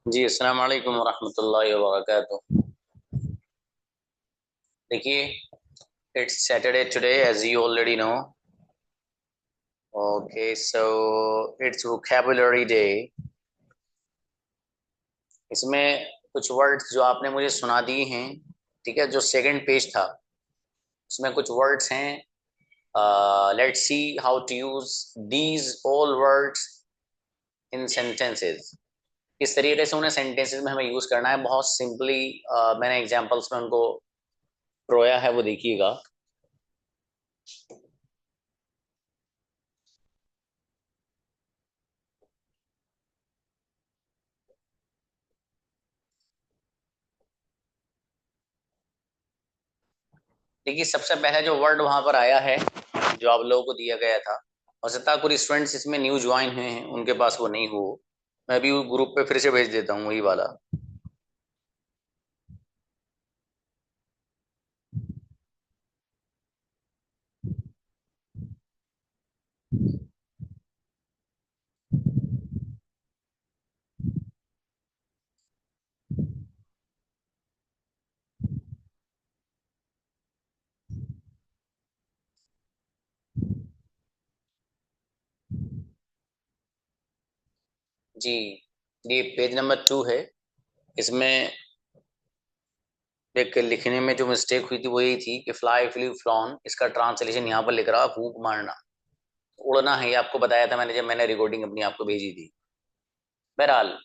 जी अस्सलाम वालेकुम वरहमतुल्लाहि वबरकातुह। देखिए, it's Saturday today as you already know. Okay, so it's vocabulary day. इसमें कुछ वर्ड्स जो आपने मुझे सुना दिए हैं, ठीक है, जो सेकंड पेज था उसमें कुछ वर्ड्स हैं। Let's see how to use these all words in sentences. किस तरीके से उन्हें सेंटेंसेस में हमें यूज करना है, बहुत सिंपली। मैंने एग्जांपल्स में उनको रोया है, वो देखिएगा। देखिए, सबसे पहले जो वर्ड वहां पर आया है, जो आप लोगों को दिया गया था, हो सकता है कुछ स्टूडेंट्स इसमें न्यू ज्वाइन हुए हैं, उनके पास वो नहीं हो। मैं भी ग्रुप पे फिर से भेज देता हूँ वही वाला। जी, ये पेज नंबर 2 है। इसमें एक लिखने में जो मिस्टेक हुई थी वो यही थी कि फ्लाई फ्ली फ्लॉन, इसका ट्रांसलेशन यहाँ पर लिख रहा है फूंक मारना, उड़ना है। ये आपको बताया था मैंने जब मैंने रिकॉर्डिंग अपनी आपको भेजी थी। बहरहाल,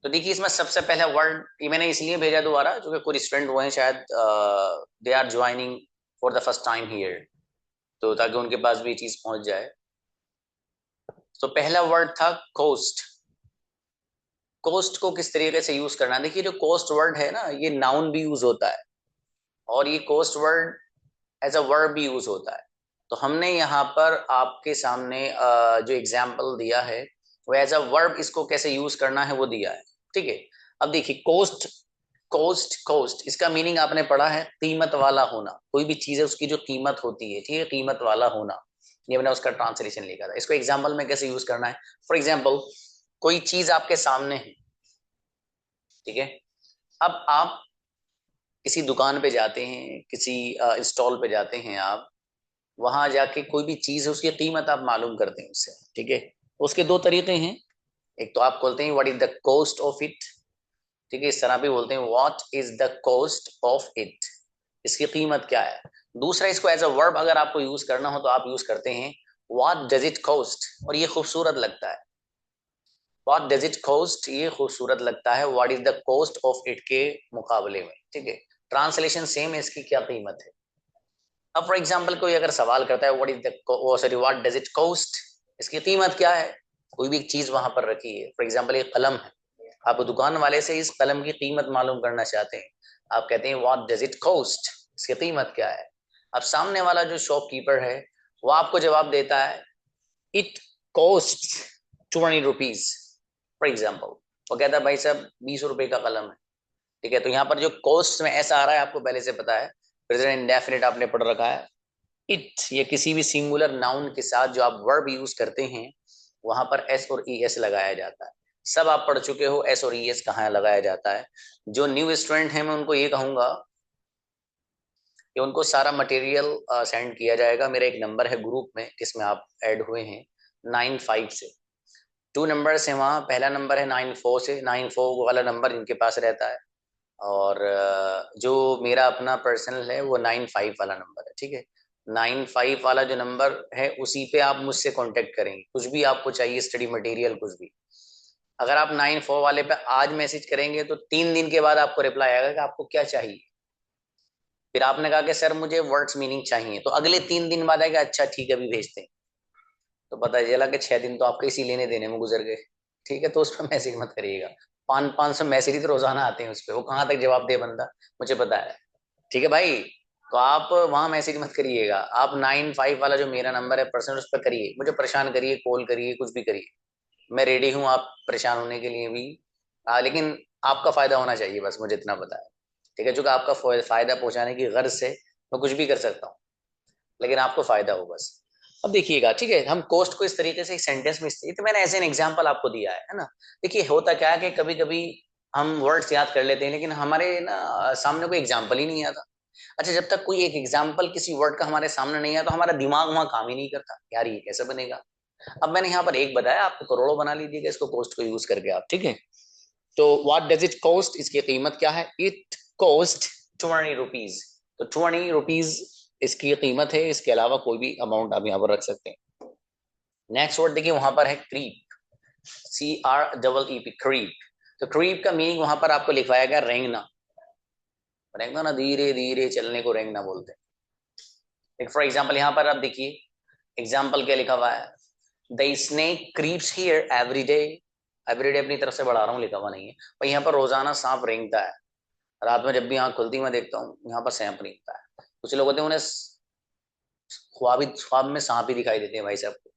तो देखिए, इसमें सबसे पहला वर्ड ये मैंने इसलिए भेजा दोबारा क्योंकि कुछ स्टूडेंट वो हैं, शायद they are joining for the first time here, तो ताकि उनके पास भी ये चीज पहुंच जाए। तो पहला वर्ड था कोस्ट। कोस्ट को किस तरीके से यूज करना है, देखिए, जो कोस्ट वर्ड है ना, ये नाउन भी यूज होता है और ये cost word as a verb भी यूज होता है। तो हमने यहाँ पर आपके सामने जो एग्जाम्पल दिया है, वो एज अ वर्ब इसको कैसे यूज करना है वो दिया है। ठीक है, अब देखिए, कोस्ट कोस्ट कोस्ट इसका मीनिंग आपने पढ़ा है, कीमत वाला होना। कोई भी चीज है उसकी जो कीमत होती है, ठीक है, कीमत वाला होना। ये मैंने उसका ट्रांसलेशन लिखा था। इसको एग्जाम्पल में कैसे यूज करना है, फॉर एग्जाम्पल, कोई चीज आपके सामने है, ठीक है। अब आप किसी दुकान पे जाते हैं, किसी स्टॉल पे जाते हैं, आप वहां जाके कोई भी चीज है उसकी कीमत आप मालूम करते हैं उससे, ठीक है। उसके दो तरीके हैं। एक तो आप बोलते हैं what is the cost of it, ठीक है, इस तरह भी बोलते हैं what is the cost of it, इसकी कीमत क्या है। दूसरा, इसको एज अ वर्ब अगर आपको यूज करना हो तो आप यूज करते हैं व्हाट डज इट कॉस्ट, और ये खूबसूरत लगता है। व्हाट डज इट कॉस्ट, ये खूबसूरत लगता है what is the cost of it के मुकाबले में, ठीक है। ट्रांसलेशन सेम है, इसकी क्या कीमत है। अब फॉर एग्जाम्पल, कोई अगर सवाल करता है what is the, sorry, what does it cost, इसकी कीमत क्या है। कोई भी एक चीज वहां पर रखी है, फॉर एग्जाम्पल एक कलम है, आप दुकान वाले से इस कलम की कीमत मालूम करना चाहते हैं, आप कहते हैं व्हाट डज इट कॉस्ट, इसकी कीमत क्या है। अब सामने वाला जो शॉपकीपर है, वो आपको जवाब देता है it cost 20 rupees, for example. वो कहता है भाई साहब 20 रुपए का कलम है, ठीक है। तो यहाँ पर जो कॉस्ट में ऐसा आ रहा है, आपको पहले से पता है, प्रेजेंट इंडेफिनिट आपने पढ़ रखा है। इट या किसी भी सिंगुलर नाउन के साथ जो आप वर्ब यूज करते हैं, वहां पर एस और ई एस लगाया जाता है। सब आप पढ़ चुके हो एस और ई एस कहाँ लगाया जाता है। जो न्यू स्टूडेंट है, मैं उनको ये कहूंगा कि उनको सारा मटेरियल सेंड किया जाएगा। मेरा एक नंबर है ग्रुप में जिसमें आप ऐड हुए हैं, 95 से। 2 नंबर है वहाँ, पहला नंबर है 94 से, 94 वाला नंबर इनके पास रहता है। और जो मेरा अपना पर्सनल है वो 95 वाला नंबर है, ठीक है। 95 वाला जो नंबर है उसी पे आप मुझसे कांटेक्ट करेंगे, कुछ भी आपको चाहिए, स्टडी मटेरियल कुछ भी। अगर आप 94 वाले पे आज मैसेज करेंगे तो 3 दिन के बाद आपको रिप्लाई आएगा कि आपको क्या चाहिए। फिर आपने कहा कि सर मुझे वर्ड्स मीनिंग चाहिए, तो अगले 3 दिन बाद आएगा, अच्छा ठीक है अभी भेजते हैं। तो पता चला कि 6 दिन तो आपके इसी लेने देने में गुजर गए, ठीक है। तो उस पर मैसेज मत करिएगा। 500 मैसेज तो रोजाना आते हैं उस पर, वो कहाँ तक जवाब दे बंदा, मुझे पता है, ठीक है भाई। तो आप वहां मैसेज मत करिएगा, आप 95 वाला जो मेरा नंबर है पर्सनल, उस पर करिए, मुझे परेशान करिए, कॉल करिए, कुछ भी करिए। मैं रेडी हूँ आप परेशान होने के लिए भी। लेकिन आपका फायदा होना चाहिए, बस मुझे इतना पता है, ठीक है। चूंकि आपका फायदा पहुंचाने की गर्ज से मैं कुछ भी कर सकता हूँ, लेकिन आपको फायदा हो बस। अब देखिएगा, ठीक है, हम कोस्ट को इस तरीके से एक सेंटेंस में तो मैंने ऐसे एन एग्जांपल आपको दिया है ना। देखिए होता क्या है कि कभी कभी हम वर्ड्स याद कर लेते हैं लेकिन हमारे ना सामने कोई एग्जांपल ही नहीं आता। अच्छा, जब तक कोई एक एग्जांपल किसी वर्ड का हमारे सामने नहीं आया तो हमारा दिमाग वहां काम ही नहीं करता, यार ये कैसे बनेगा। अब मैंने यहाँ पर एक बताया, आपको करोड़ों बना लीजिएगा इसको कोस्ट को यूज करके आप, ठीक है। तो व्हाट डज इट कॉस्ट, इसकी कीमत क्या है, इट कॉस्ट 20 रुपीज। तो 20 रुपीज इसकी कीमत है, इसके अलावा कोई भी अमाउंट आप यहाँ पर रख सकते हैं। नेक्स्ट वर्ड देखिए वहां पर है क्रीप, CREEP, क्रीप। तो क्रीप का मीनिंग वहां पर आपको लिखवाया गया रेंगना। रेंगना ना, धीरे धीरे चलने को रेंगना बोलते हैं। फॉर एग्जाम्पल यहाँ पर आप देखिए एग्जाम्पल क्या लिखा हुआ है, the snake creeps here every day. Every day अपनी तरफ से बढ़ा रहा हूँ, लिखा हुआ नहीं है, पर यहाँ पर रोजाना सांप रेंगता है। रात में जब भी आंख खुलती मैं देखता हूँ यहाँ पर सांप रेंगता है। कुछ लोग होते हैं उन्हें ख्वाब में सांप ही दिखाई देते हैं भाई साहब को,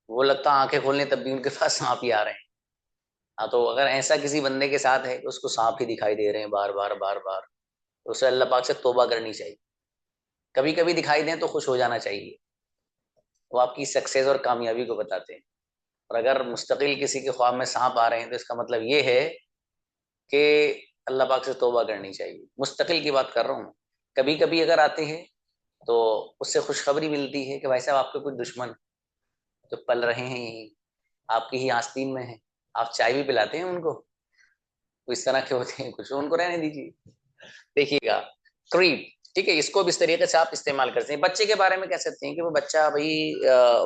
वो लगता है आंखें खोलने तब भी उनके पास सांप ही आ रहे हैं। हाँ, तो अगर ऐसा किसी बंदे के साथ है तो उसको सांप ही दिखाई दे रहे हैं बार बार बार बार, तो उसे अल्लाह पाक से तौबा करनी चाहिए। कभी कभी दिखाई दें तो खुश हो जाना चाहिए, वो आपकी सक्सेस और कामयाबी को बताते हैं। और अगर मुस्तकिल किसी के ख्वाब में सांप आ रहे हैं तो इसका मतलब ये है कि अल्लाह पाक से तौबा करनी चाहिए। मुस्तकिल की बात कर रहा हूँ। कभी कभी अगर आते हैं तो उससे खुशखबरी मिलती है कि भाई साहब आपके कुछ दुश्मन जो पल रहे हैं यहीं आपकी ही आस्तीन में है, आप चाय भी पिलाते हैं उनको, तो इस तरह के होते हैं कुछ, उनको रहने दीजिए। देखिएगा क्रीप, ठीक है, इसको भी इस तरीके से आप इस्तेमाल करते हैं। बच्चे के बारे में कह सकते हैं कि वो बच्चा भाई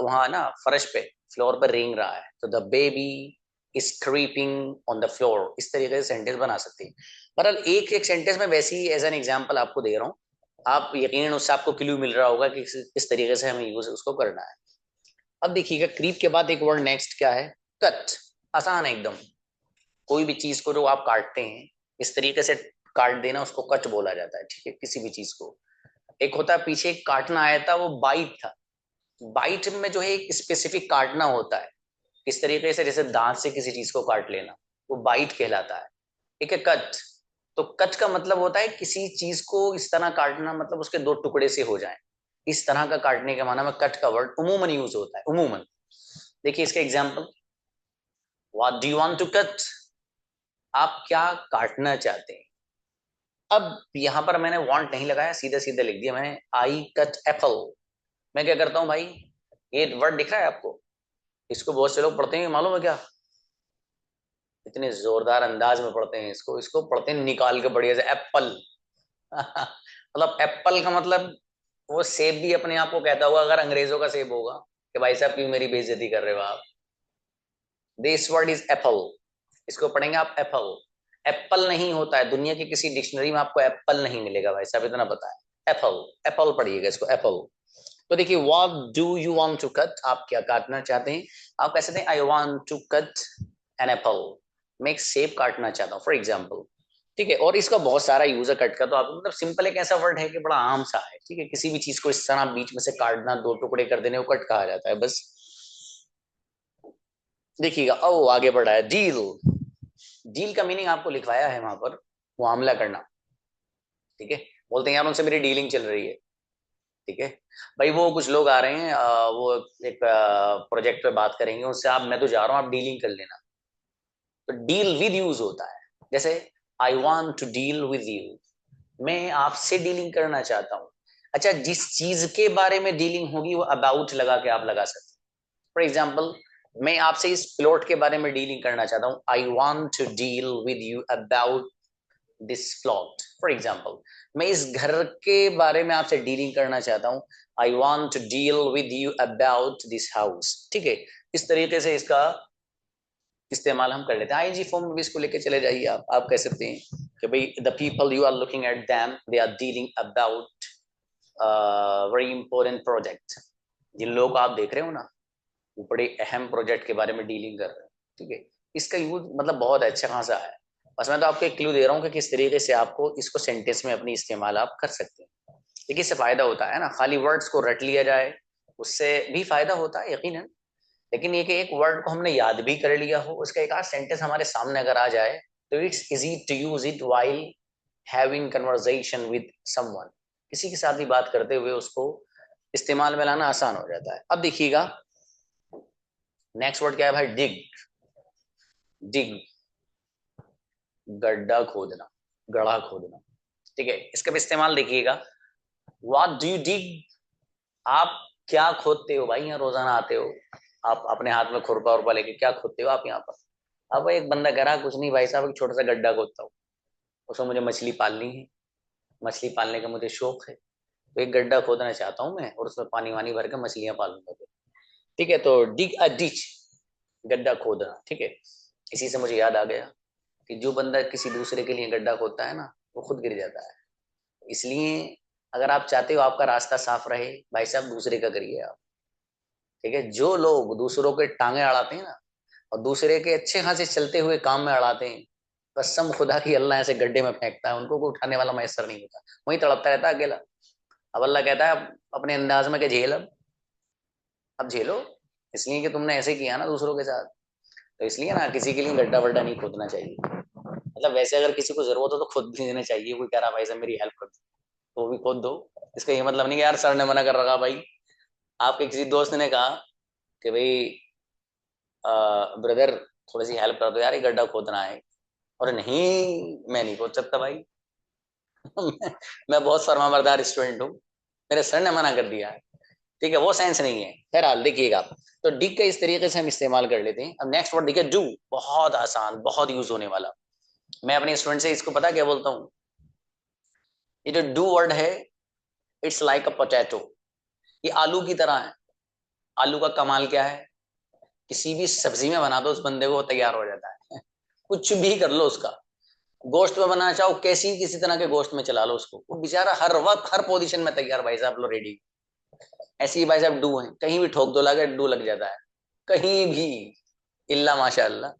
वहां ना फर्श पे फ्लोर पर रेंग रहा है, तो the baby is creeping on the floor, इस तरीके से सेंटेंस बना सकते हैं। बहरहाल एक एक सेंटेंस में वैसे ही एज एन एग्जाम्पल आपको दे रहा हूँ, आप यकीनन उससे आपको क्लू मिल रहा होगा कि किस तरीके से हमें यूज उसको करना है। अब देखिएगा क्रीप के बाद एक वर्ड नेक्स्ट क्या है, कट। आसान है एकदम, कोई भी चीज को जो आप काटते हैं इस तरीके से काट देना उसको कट बोला जाता है, ठीक है, किसी भी चीज को। एक होता है पीछे एक काटना आया था वो बाइट था, बाइट में जो है एक स्पेसिफिक काटना होता है, इस तरीके से जैसे दांत से किसी चीज को काट लेना, वो बाइट कहलाता है। ठीक है, कट। तो कट का मतलब होता है किसी चीज को इस तरह काटना, मतलब उसके दो टुकड़े से हो जाएं, इस तरह का काटने के माना में कट का वर्ड उमूमन यूज होता है, उमूमन। देखिए इसके example, what do you want to cut, आप क्या काटना चाहते हैं। अब यहां पर मैंने वांट नहीं लगाया, सीधे सीधे लिख दिया मैंने, आई कट एप्पल। मैं क्या करता हूँ भाई, ये वर्ड दिख रहा है आपको, इसको बहुत से लोग पढ़ते हैं मालूम है क्या, इतने जोरदार अंदाज में पढ़ते हैं इसको, इसको पढ़ते हैं निकाल के बढ़िया से एप्पल। मतलब एप्पल का मतलब वो सेब भी अपने आप को कहता होगा अगर अंग्रेजों का सेब होगा, कि भाई साहब क्यों मेरी बेइज्जती कर रहे हो आप। दिस वर्ड इज एप्पल, इसको पढ़ेंगे आप एप्पल। एप्पल नहीं होता है, दुनिया की किसी डिक्शनरी में आपको एप्पल नहीं मिलेगा भाई साहब, इतना पता है। एप्पल, एप्पल पढ़िएगा इसको, एप्पल। तो देखिए what do you want to cut, आप क्या काटना चाहते हैं। आप कह सकते हैं I want to cut an apple, मैं एक सेब काटना चाहता हूँ फॉर एग्जाम्पल। ठीक है, और इसका बहुत सारा यूज है कट का, तो आप मतलब सिंपल एक ऐसा वर्ड है कि बड़ा आम सा है, ठीक है, किसी भी चीज को इस तरह बीच में से काटना, दो टुकड़े कर देने को कट कहा जाता है बस। देखिएगा ओ आगे बढ़ा है, डील। डील का मीनिंग आपको लिखवाया है वहां पर, मुआमला करना, ठीक है। बोलते हैं यार उनसे मेरी डीलिंग चल रही है, ठीक है। भाई वो कुछ लोग आ रहे हैं, वो एक प्रोजेक्ट पे बात करेंगे उनसे, आप मैं तो जा रहा हूँ आप डीलिंग कर लेना। तो डील विद यूज होता है, जैसे I want to deal with you, मैं आपसे डीलिंग करना चाहता हूँ। अच्छा, जिस चीज के बारे में डीलिंग होगी वो अबाउट लगा के आप लगा सकते हैं। फॉर एग्जाम्पल, मैं आपसे इस प्लॉट के बारे में डीलिंग करना चाहता हूँ, I want to deal with you about this plot. For example, मैं इस घर के बारे में आपसे डीलिंग करना चाहता हूँ, I want to deal with you about this house. ठीक है, इस तरीके से इसका इस्तेमाल हम कर लेते हैं। आईएनजी फॉर्म में भी इसको लेके चले जाइए आप कह सकते हैं कि भाई the people you are looking at them they are dealing about very important project. जिन लोगों को आप देख रहे हो ना, वो बड़े अहम प्रोजेक्ट के बारे में डीलिंग कर रहे हैं, ठीक है। इसका यूज मतलब बहुत अच्छा खासा है। बस मैं तो आपको एक क्लू दे रहा हूँ कि किस तरीके से आपको इसको सेंटेंस में अपनी इस्तेमाल आप कर सकते हैं। देखिए इससे फायदा होता है ना, खाली वर्ड्स को रट लिया जाए उससे भी फायदा होता है यकीनन, लेकिन ये कि एक वर्ड को हमने याद भी कर लिया हो, उसका एक आध सेंटेंस हमारे सामने अगर आ जाए तो it's easy to use it while having conversation with someone, किसी के साथ भी बात करते हुए उसको इस्तेमाल में लाना आसान हो जाता है। अब देखिएगा नेक्स्ट वर्ड क्या है भाई, डिग। डिग, गड्ढा खोदना, गड्ढा खोदना, ठीक है। इसका भी इस्तेमाल देखिएगा, व्हाट डू यू डिग, आप क्या खोदते हो भाई, यहाँ रोजाना आते हो आप अपने हाथ में खुरपा उरपा लेके, क्या खोदते हो आप यहाँ पर। अब एक बंदा कह रहा कुछ नहीं भाई साहब, एक छोटा सा गड्ढा खोदता हूँ, उसमें मुझे मछली पालनी है, मछली पालने का मुझे शौक है, तो एक गड्ढा खोदना चाहता हूँ मैं, और उसमें पानी वानी भर के मछलियां पालूंगा फिर। ठीक है, तो डिग अ डिच, गड्ढा खोदना, ठीक है। इसी से मुझे याद आ गया कि जो बंदा किसी दूसरे के लिए गड्ढा खोदता है ना, वो खुद गिर जाता है। इसलिए अगर आप चाहते हो आपका रास्ता साफ रहे, भाई साहब दूसरे का करिए आप। ठीक है, जो लोग दूसरों के टांगे अड़ाते हैं ना, और दूसरे के अच्छे खासे चलते हुए काम में अड़ाते हैं, कसम खुदा की अल्लाह ऐसे गड्ढे में फेंकता है, उनको कोई उठाने वाला मैसर नहीं होता, वहीं तड़पता रहता है अकेला। अब अल्लाह कहता है अपने अंदाज में कि झेल, अब झेलो, इसलिए कि तुमने ऐसे किया ना दूसरों के साथ। तो इसलिए ना किसी के लिए गड्ढा वड्ढा नहीं खोदना चाहिए। मतलब वैसे अगर किसी को जरूरत हो तो खुद भी देना चाहिए, कोई कह रहा भाई साहब मेरी हेल्प कर दो, तो वो भी खोद दो। इसका ये मतलब नहीं कि यार सर ने मना कर रखा भाई। आपके किसी दोस्त ने कहा कि भाई ब्रदर थोड़ी सी हेल्प कर दो यार, ये गड्ढा खोदना है, और नहीं मैं नहीं खोद सकता भाई। मैं बहुत फर्माबरदार स्टूडेंट हूँ, मेरे सर ने मना कर दिया है। ठीक है, वो साइंस नहीं है। बहरहाल देखिएगा, तो डिग का इस तरीके से हम इस्तेमाल कर लेते हैं। अब नेक्स्ट वर्ड देखिए, डू, बहुत आसान, बहुत यूज होने वाला। मैं अपने स्टूडेंट से इसको पता क्या बोलता हूँ, ये जो डू वर्ड है, इट्स लाइक अ पोटैटो, ये आलू की तरह है। आलू का कमाल क्या है, किसी भी सब्जी में बना दो उस बंदे को, तैयार हो जाता है। कुछ भी कर लो उसका, गोश्त में बनाना चाहो, कैसी किसी तरह के गोश्त में चला लो उसको, वो बेचारा हर वक्त हर पोजीशन में तैयार, भाई साहब लो रेडी। ऐसे ही भाई साहब डू है, कहीं भी ठोक दो लगे डू लग जाता है, कहीं भी, इल्ला माशाअल्लाह।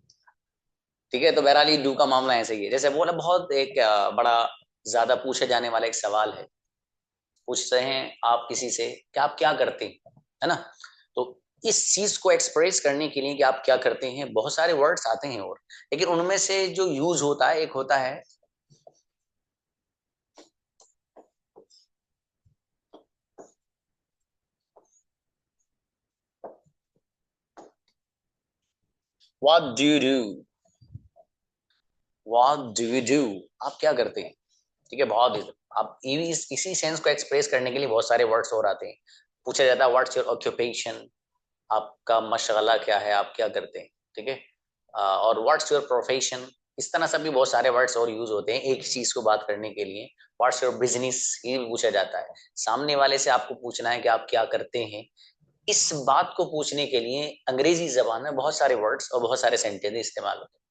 ठीक है, तो बहरहाल ये डू का मामला ऐसे ही है। जैसे वो ना बहुत एक बड़ा ज्यादा पूछे जाने वाला एक सवाल है, पूछ रहे हैं आप किसी से कि आप क्या करते हैं, है ना। तो इस चीज को एक्सप्रेस करने के लिए कि आप क्या करते हैं, बहुत सारे वर्ड्स आते हैं, और लेकिन उनमें से जो यूज होता है, एक होता है what do you do, what do you do, आप क्या करते हैं। ठीक है, बहुत ही आप इसी सेंस को एक्सप्रेस करने के लिए बहुत सारे वर्ड्स और आते हैं। पूछा जाता है व्हाट्स योर ऑक्यूपेशन, आपका मशगला क्या है, आप क्या करते हैं। ठीक है, और व्हाट्स योर प्रोफेशन, इस तरह से भी बहुत सारे वर्ड्स और यूज होते हैं एक चीज को बात करने के लिए। व्हाट्स योर बिजनेस, ये भी पूछा जाता है। सामने वाले से आपको पूछना है कि आप क्या करते हैं। इस बात को पूछने के लिए अंग्रेजी जबान में बहुत सारे वर्ड्स और बहुत सारे सेंटेंस इस्तेमाल होते हैं।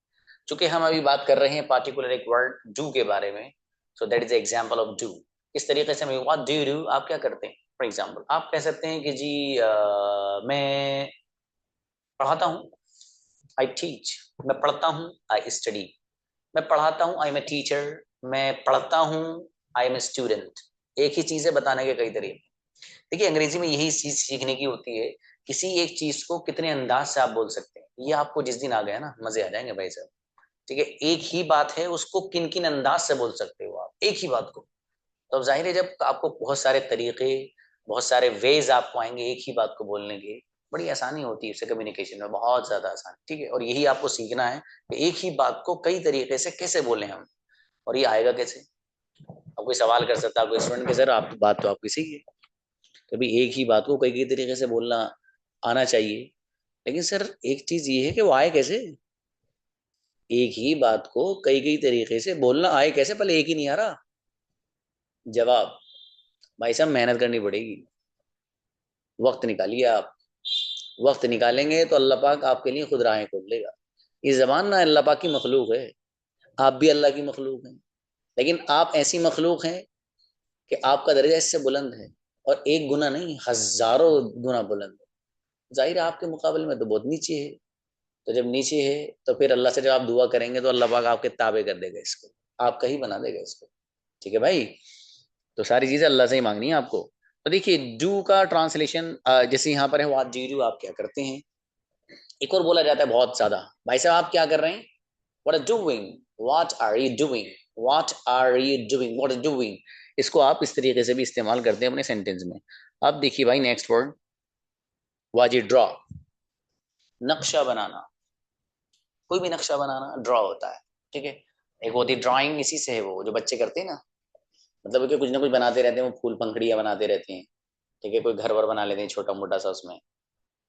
चूंकि हम अभी बात कर रहे हैं पार्टिकुलर एक वर्ड डू के बारे में, so that is example of do. इस तरीके से हम व्हाट डू यू डू, आप क्या करते हैं। फॉर एग्जाम्पल आप कह सकते हैं कि जी मैं पढ़ाता हूँ, आई टीच, मैं पढ़ता हूँ, आई स्टडी, मैं पढ़ाता हूँ, आई एम ए टीचर, मैं पढ़ता हूँ, आई एम ए स्टूडेंट। एक ही चीज है, बताने के कई तरीके। देखिए अंग्रेजी में यही चीज सीखने की होती है, किसी एक चीज को कितने अंदाज से आप बोल सकते हैं। ये आपको जिस दिन आ गया ना, मजे आ जाएंगे भाई साहब। ठीक है, एक ही बात है, उसको किन किन अंदाज से बोल सकते हो आप एक ही बात को। तो अब जाहिर है जब आपको बहुत सारे तरीके, बहुत सारे वेज आपको आएंगे एक ही बात को बोलने के, बड़ी आसानी होती है उससे, कम्युनिकेशन में बहुत ज्यादा आसान। ठीक है, और यही आपको सीखना है कि एक ही बात को कई तरीके से कैसे बोले हम, और ये आएगा कैसे। अब कोई सवाल कर सकता है कोई स्टूडेंट के सर आप बात तो आपकी सही है, कभी एक ही बात को कई कई तरीके से बोलना आना चाहिए, लेकिन सर एक चीज ये है कि वो आए कैसे। एक ही बात को कई कई तरीके से बोलना आए कैसे, पहले एक ही नहीं आ रहा। जवाब, भाई साहब मेहनत करनी पड़ेगी, वक्त निकालिए आप। वक्त निकालेंगे तो अल्लाह पाक आपके लिए खुद राहें खोल लेगा। ये जबान ना अल्लाह पाक की मखलूक है, आप भी अल्लाह की मखलूक हैं, लेकिन आप ऐसी मखलूक हैं कि आपका दर्जा इससे बुलंद है, और एक गुना नहीं हजारों गुना बुलंद है। जाहिर है आपके मुकाबले में तो बहुत नीचे है। तो जब नीचे है तो फिर अल्लाह से जब आप दुआ करेंगे तो अल्लाह पाक आपके ताबे कर देगा इसको, आपका ही बना देगा इसको। ठीक है भाई, तो सारी चीजें अल्लाह से ही मांगनी है आपको। तो देखिए डू का ट्रांसलेशन जैसे यहाँ पर है व्हाट डू यू, आप क्या करते हैं। एक और बोला जाता है बहुत ज्यादा, भाई साहब आप क्या कर रहे हैं, what are doing, what are you doing, what are you doing, what are doing. इसको आप इस तरीके से भी इस्तेमाल करते हैं अपने सेंटेंस में। अब देखिए भाई नेक्स्ट वर्ड, वाजी ड्रॉ, नक्शा बनाना। कोई भी नक्शा बनाना ड्रॉ होता है, ठीक है। एक होती है ड्राइंग, इसी से है वो जो बच्चे करते हैं ना, मतलब कि कुछ ना कुछ बनाते रहते हैं, वो फूल पंखड़ियाँ बनाते रहते हैं, ठीक है। कोई घर वर बना लेते हैं छोटा मोटा सा उसमें,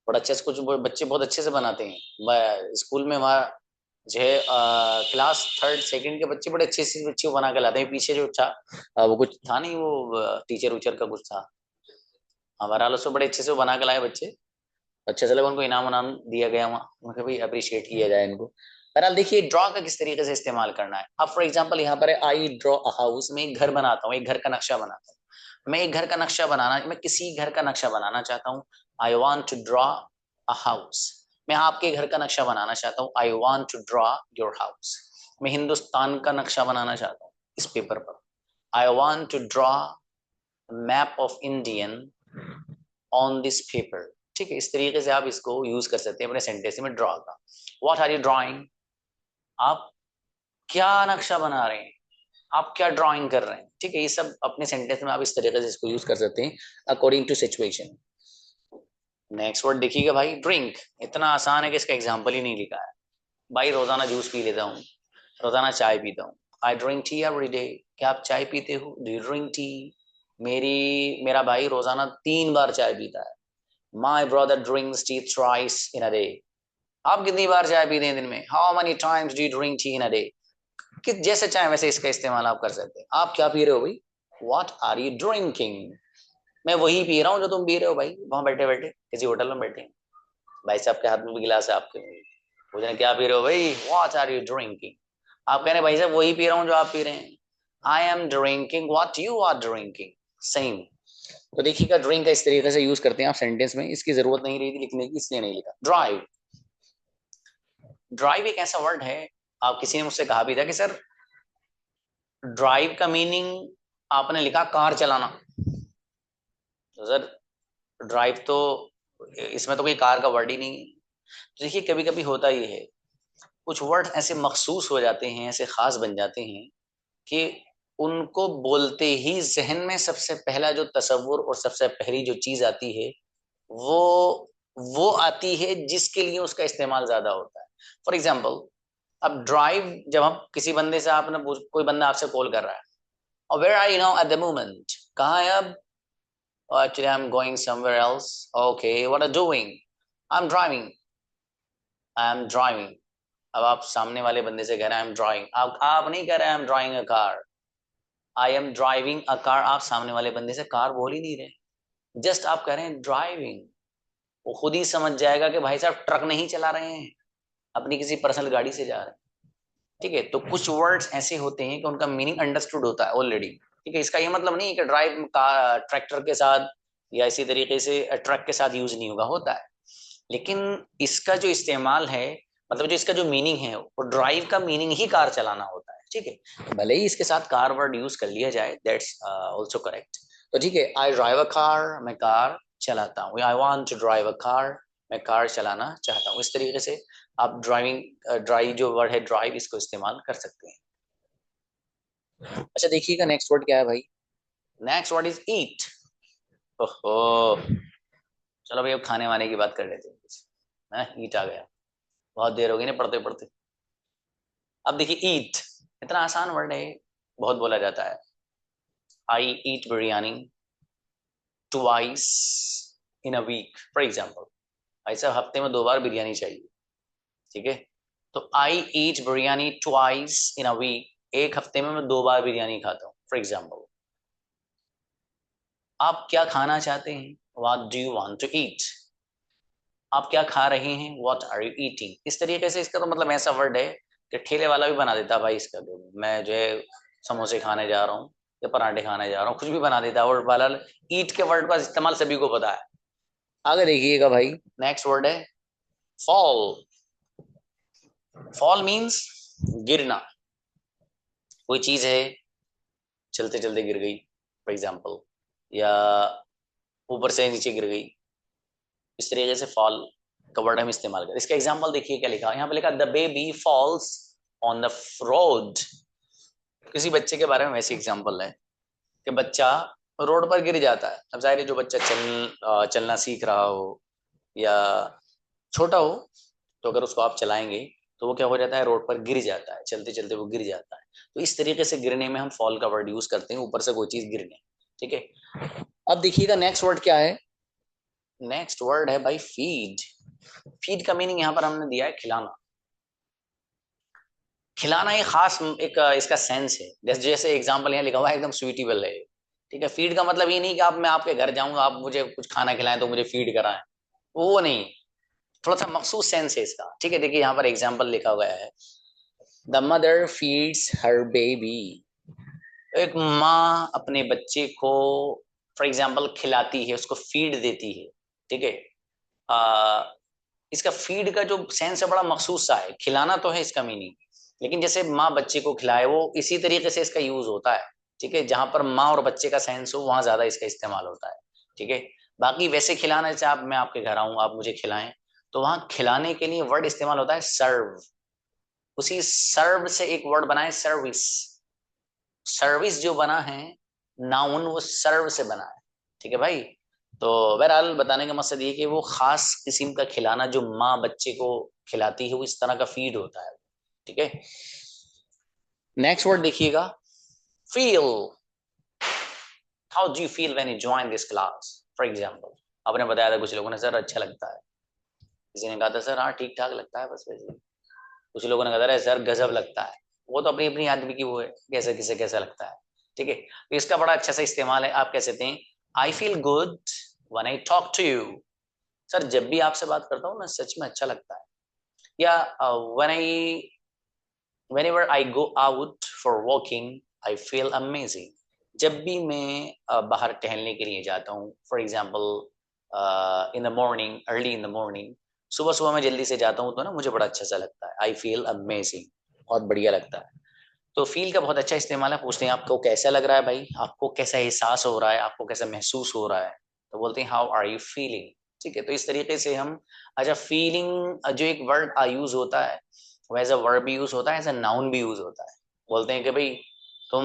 बड़ा अच्छे से कुछ बच्चे बहुत अच्छे से बनाते हैं। स्कूल में हमारा जो है क्लास थर्ड सेकंड के बच्चे बड़े अच्छे से बच्चे को बना के लाते हैं। पीछे जो था वो कुछ था नहीं, वो टीचर उचर का कुछ था, हमारा उसको बड़े अच्छे से वो बना के लाए बच्चे। अच्छे से लगा, उनको इनाम उनाम दिया गया वहाँ, उनका भी अप्रिशिएट किया जाए इनको। बहरहाल देखिए ड्रॉ का किस तरीके से इस्तेमाल करना है। अब फॉर एग्जांपल यहाँ पर है आई ड्रॉ अ हाउस, मैं एक घर बनाता हूँ, एक घर का नक्शा बनाता हूँ। मैं एक घर का नक्शा बनाना, मैं किसी घर का नक्शा बनाना चाहता हूँ। I want to draw a house. मैं आपके घर का नक्शा बनाना चाहता हूँ। I want to draw your house. मैं हिंदुस्तान का नक्शा बनाना चाहता हूँ इस पेपर पर। I want to draw map of Indian on this paper. ठीक है, इस तरीके से आप इसको यूज कर सकते हैं अपने सेंटेंस में ड्रॉ का। व्हाट आर यू ड्राइंग, आप क्या नक्शा बना रहे हैं, आप क्या ड्राइंग कर रहे हैं। ठीक है, ये सब अपने सेंटेंस में आप इस तरीके से इसको यूज कर सकते हैं according to situation. Next word देखिएगा भाई, ड्रिंक। इतना आसान है कि इसका एग्जाम्पल ही नहीं लिखा है। भाई रोजाना जूस पी लेता हूँ, रोजाना चाय पीता हूँ। I drink tea every day. क्या आप चाय पीते हो, डू यू ड्रिंक टी। मेरा भाई रोजाना 3 बार चाय पीता है। My brother drinks T thrice in a day. आप कितनी बार चाय पीते हैं दिन में, how many times do you drink tea in a day. कि जैसे चाहे वैसे इसका इस्तेमाल आप कर सकते हैं। आप क्या पी रहे हो भाई, व्हाट आर यू ड्रिंकिंग। मैं वही पी रहा हूँ जो तुम पी रहे हो भाई, वहां बैठे बैठे किसी होटल में बैठे हैं, भाई साहब के हाथ में भी गिलास है, आपके में भी पूछ रहे हैं क्या पी रहे हो भाई, व्हाट आर यू ड्रिंकिंग। आप कह रहे हैं भाई साहब वही पी रहा हूँ जो आप पी रहे हैं। I am drinking what you are drinking, same. तो देखिएगा ड्रिंक का इस तरीके से यूज करते हैं आप सेंटेंस में, इसकी जरूरत नहीं रही थी लिखने की इसलिए नहीं लिखा। ड्राइव, ड्राइव एक ऐसा वर्ड है, आप किसी ने मुझसे कहा भी था कि सर ड्राइव का मीनिंग आपने लिखा कार चलाना। तो सर ड्राइव तो इसमें तो कोई कार का वर्ड ही नहीं है। तो देखिए कभी कभी होता ही है, कुछ वर्ड ऐसे मखसूस हो जाते हैं, ऐसे खास बन जाते हैं कि उनको बोलते ही जहन में सबसे पहला जो तसव्वुर और सबसे पहली जो चीज आती है वो वो आती है जिसके लिए उसका इस्तेमाल ज्यादा होता है। फॉर एग्जाम्पल, अब ड्राइव जब हम किसी बंदे से आपने कोई बंदा आपसे कॉल कर रहा है, और where are you now at the moment, कहाँ है अब। Actually I am going somewhere else. Okay, what are doing, I am driving, I am driving. अब आप सामने वाले बंदे से कह रहे हैं आई एम ड्राइविंग, आप नहीं कह रहे आई am driving a car. I am driving a car, आप सामने वाले बंदे से कार बोल ही नहीं रहे, जस्ट आप कह रहे हैं ड्राइविंग। वो खुद ही समझ जाएगा कि भाई साहब ट्रक नहीं चला रहे हैं, अपनी किसी पर्सनल गाड़ी से जा रहे हैं। ठीक है, तो कुछ वर्ड्स ऐसे होते हैं कि उनका मीनिंग अंडरस्टूड होता है ऑलरेडी। ठीक है, इसका ये मतलब नहीं है कि ड्राइव का ट्रैक्टर के साथ या इसी तरीके से ट्रक के साथ यूज नहीं होगा, होता है। लेकिन इसका जो इस्तेमाल है, मतलब जो इसका जो मीनिंग है वो ड्राइव का मीनिंग ही कार चलाना होता है। ठीक है, तो भले ही इसके साथ कार वर्ड यूज कर लिया जाए, दैट्स ऑल्सो करेक्ट। तो ठीक है, आई ड्राइव अ कार, मैं कार चलाता हूँ। I want to drive a car, मैं कार चलाना चाहता हूँ। इस तरीके से आप ड्राइविंग ड्राइव जो वर्ड है ड्राइव, इसको इस्तेमाल कर सकते हैं। अच्छा देखिएगा नेक्स्ट वर्ड क्या है भाई, नेक्स्ट वर्ड इज ईट। ओहो, चलो भाई अब खाने वाने की बात कर लेते हैं। ईट आ गया, बहुत देर हो गई ना पढ़ते पढ़ते। अब देखिए ईट इतना आसान वर्ड है, बहुत बोला जाता है। I eat biryani twice in a week, for example. ऐसा हफ्ते में 2 बार बिरयानी चाहिए, ठीक है। तो I eat biryani twice in a week, एक हफ्ते में मैं 2 बार बिरयानी खाता हूँ, फॉर एग्जाम्पल। आप क्या खाना चाहते हैं, what do you want to eat. आप क्या खा रहे हैं, व्हाट आर यू ईटिंग। इस तरीके से इसका तो मतलब ऐसा वर्ड है कि ठेले वाला भी बना देता है भाई इसका, तो मैं जो है समोसे खाने जा रहा हूँ या पराठे खाने जा रहा हूँ, कुछ भी बना देता है। और वाला ईट के वर्ड का इस्तेमाल सभी को पता है। आगे देखिएगा भाई, नेक्स्ट वर्ड है फॉल। फॉल मीन्स गिरना। कोई चीज है चलते चलते गिर गई, फॉर एग्जाम्पल, या ऊपर से नीचे गिर गई, इस तरीके से फॉल का वर्ड हम इस्तेमाल करें। इसका एग्जाम्पल देखिए क्या लिखा है यहाँ पे, लिखा the baby falls on the road. किसी बच्चे के बारे में वैसी एग्जाम्पल है कि बच्चा रोड पर गिर जाता है। अब जाहिर है जो बच्चा चलना सीख रहा हो या छोटा हो, तो अगर उसको आप चलाएंगे तो वो क्या हो जाता है, रोड पर गिर जाता है, चलते चलते वो गिर जाता है। तो इस तरीके से गिरने में हम फॉल का वर्ड यूज करते हैं, ऊपर से कोई चीज गिरने। ठीक है, अब देखिएगा नेक्स्ट वर्ड क्या है। नेक्स्ट वर्ड है भाई फीड। फीड का मीनिंग यहाँ पर हमने दिया है खिलाना। खिलाना एक खास एक इसका सेंस है। जैसे जैसे एग्जाम्पल यहाँ लिखा हुआ है एकदम सुइटेबल है। ठीक है, फीड का मतलब ये नहीं कि आप मैं आपके घर जाऊंगा आप मुझे कुछ खाना खिलाएं तो मुझे फीड कराएं, वो नहीं। थोड़ा सा मखसूस सेंस है इसका। ठीक है, देखिए यहाँ पर एग्जाम्पल लिखा हुआ है, the mother feeds her baby. एक माँ अपने बच्चे को फॉर एग्जाम्पल खिलाती है, उसको फीड देती है। ठीक है, आ, इसका फीड का जो सेंस है बड़ा मखसूस सा है। खिलाना तो है इसका मीनिंग, लेकिन जैसे माँ बच्चे को खिलाए वो इसी तरीके से इसका यूज होता है। ठीक है, जहां पर माँ और बच्चे का सेंस हो वहां ज्यादा इसका इस्तेमाल होता है। ठीक है, बाकी वैसे खिलाना, जैसे आप मैं आपके घर आऊं आप मुझे खिलाएं, तो वहां खिलाने के लिए वर्ड इस्तेमाल होता है सर्व। उसी सर्व से एक वर्ड बना है सर्विस। सर्विस जो बना है नाउन, वो सर्व से बना है। ठीक है भाई, तो बहरहाल बताने का मकसद ये कि वो खास किस्म का खिलाना जो माँ बच्चे को खिलाती है वो इस तरह का फीड होता है। ठीक है, नेक्स्ट वर्ड देखिएगा, feel. How do you feel when you join this class. For example, आपने बताया था कुछ लोगों ने सर अच्छा लगता है, किसी ने कहा था सर हाँ ठीक ठाक लगता है बस वैसे। कुछ लोगों ने कहा था सर गजब लगता है। वो तो अपनी अपनी आदमी की वो है, कैसे किसे कैसा लगता है। ठीक है, तो इसका बड़ा अच्छा सा इस्तेमाल है। आप कह सकते हैं I feel good when I talk to you. Sir जब भी आपसे बात करता हूँ ना सच में अच्छा लगता है। या when I whenever I go out for walking I feel amazing। जब भी मैं बाहर टहलने के लिए जाता हूँ, for example in the morning, early in the morning, सुबह सुबह मैं जल्दी से जाता हूँ तो ना मुझे बड़ा अच्छा सा लगता है। आई फील अमेजिंग, बहुत बढ़िया लगता है। तो फील का बहुत अच्छा इस्तेमाल है। पूछते हैं आपको कैसा लग रहा है भाई, आपको कैसा एहसास हो रहा है, आपको कैसा महसूस हो रहा है, तो बोलते हैं हाउ आर यू फीलिंग। ठीक है, तो इस तरीके से हम, अच्छा फीलिंग जो एक वर्ड यूज होता है वो एज अ वर्ब भी यूज होता है, एज अ नाउन भी यूज होता है। बोलते हैं कि भाई तुम